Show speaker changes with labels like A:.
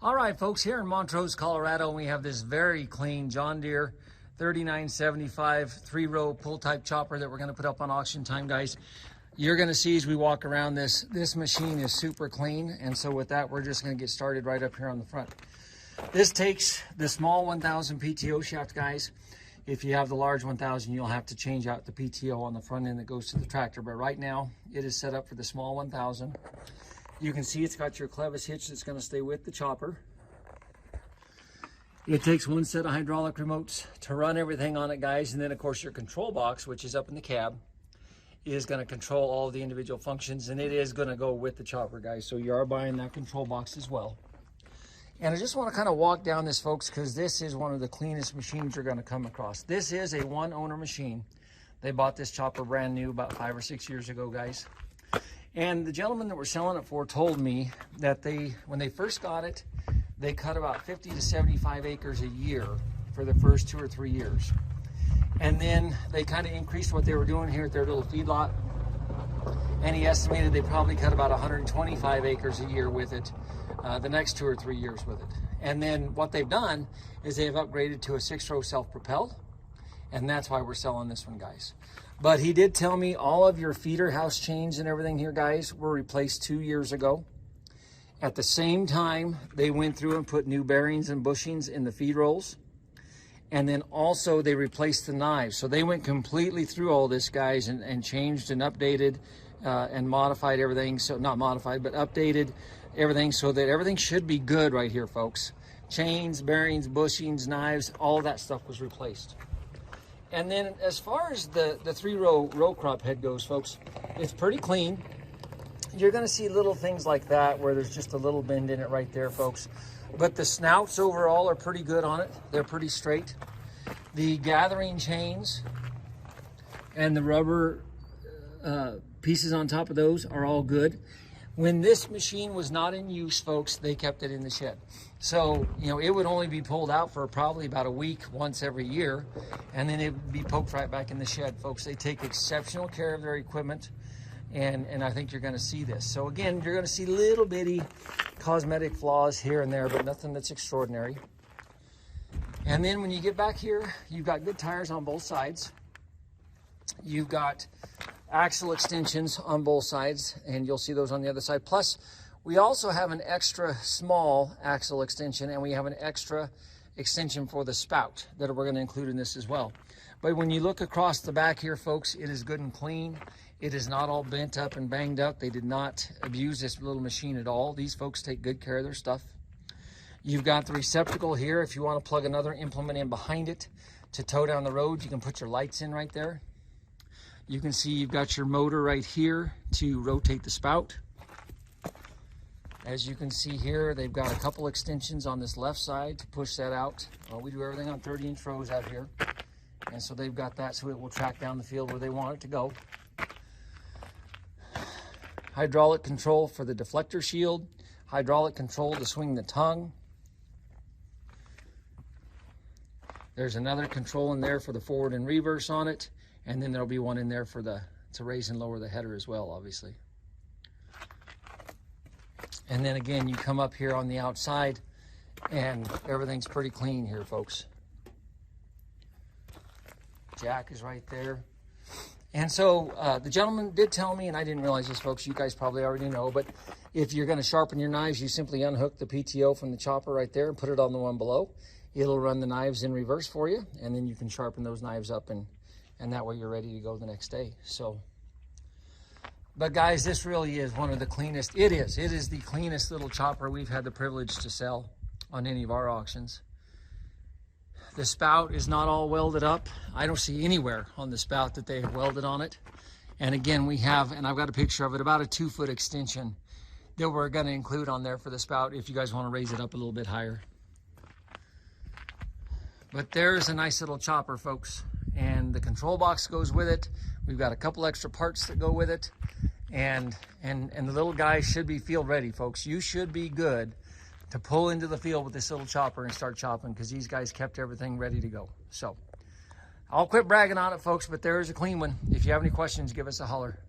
A: All right, folks, here in Montrose, Colorado, we have this very clean John Deere 3975 three-row pull-type chopper that we're going to put up on auction time, guys. You're going to see as we walk around this machine is super clean, and so with that, we're just going to get started right up here on the front. This takes the small 1000 PTO shaft, guys. If you have the large 1000, you'll have to change out the PTO on the front end that goes to the tractor, but right now, it is set up for the small 1000. You can see it's got your clevis hitch that's going to stay with the chopper. It takes one set of hydraulic remotes to run everything on it, guys, and then of course your control box, which is up in the cab, is going to control all of the individual functions, and it is going to go with the chopper, guys, so you are buying that control box as well. And I just want to kind of walk down this, folks, because this is one of the cleanest machines you're going to come across. This is a one-owner machine. They bought this chopper brand new about 5 or 6 years ago, guys. And the gentleman that we're selling it for told me that when they first got it, they cut about 50 to 75 acres a year for the first 2 or 3 years. And then they kind of increased what they were doing here at their little feedlot. And he estimated they probably cut about 125 acres a year with it the next 2 or 3 years with it. And then what they've done is they've upgraded to a 6-row self-propelled. And that's why we're selling this one, guys. But he did tell me all of your feeder house chains and everything here, guys, were replaced 2 years ago. At the same time, they went through and put new bearings and bushings in the feed rolls. And then also they replaced the knives. So they went completely through all this, guys, and changed and updated and modified everything. So not modified, but updated everything so that everything should be good right here, folks. Chains, bearings, bushings, knives, all that stuff was replaced. And then as far as the 3-row row crop head goes, folks, it's pretty clean. You're going to see little things like that where there's just a little bend in it right there, folks. But the snouts overall are pretty good on it. They're pretty straight. The gathering chains and the rubber pieces on top of those are all good. When this machine was not in use, folks, they kept it in the shed. So, you know, it would only be pulled out for probably about a week once every year, and then it would be poked right back in the shed, folks. They take exceptional care of their equipment, and I think you're going to see this. So again, you're going to see little bitty cosmetic flaws here and there, but nothing that's extraordinary. And then when you get back here, you've got good tires on both sides. You've got axle extensions on both sides, and you'll see those on the other side. Plus, we also have an extra small axle extension, and we have an extra extension for the spout that we're going to include in this as well. But when you look across the back here, folks, it is good and clean. It is not all bent up and banged up. They did not abuse this little machine at all. These folks take good care of their stuff. You've got the receptacle here. If you want to plug another implement in behind it to tow down the road, you can put your lights in right there. You can see you've got your motor right here to rotate the spout. As you can see here, they've got a couple extensions on this left side to push that out. We do everything on 30-inch rows out here. And so they've got that so it will track down the field where they want it to go. Hydraulic control for the deflector shield. Hydraulic control to swing the tongue. There's another control in there for the forward and reverse on it. And then there'll be one in there for to raise and lower the header as well, obviously. And then again, you come up here on the outside and everything's pretty clean here, folks. Jack is right there. And so the gentleman did tell me, and I didn't realize this, folks, you guys probably already know, but if you're going to sharpen your knives, you simply unhook the PTO from the chopper right there and put it on the one below. It'll run the knives in reverse for you, and then you can sharpen those knives up, and that way you're ready to go the next day. So, but guys, this really is one of the cleanest. It is the cleanest little chopper we've had the privilege to sell on any of our auctions. The spout is not all welded up. I don't see anywhere on the spout that they have welded on it. And again, we have, and I've got a picture of it, about a 2-foot extension that we're going to include on there for the spout if you guys want to raise it up a little bit higher. But there's a nice little chopper, folks. And the control box goes with it. We've got a couple extra parts that go with it. And the little guy should be field ready, folks. You should be good to pull into the field with this little chopper and start chopping, because these guys kept everything ready to go. So I'll quit bragging on it, folks, but there is a clean one. If you have any questions, give us a holler.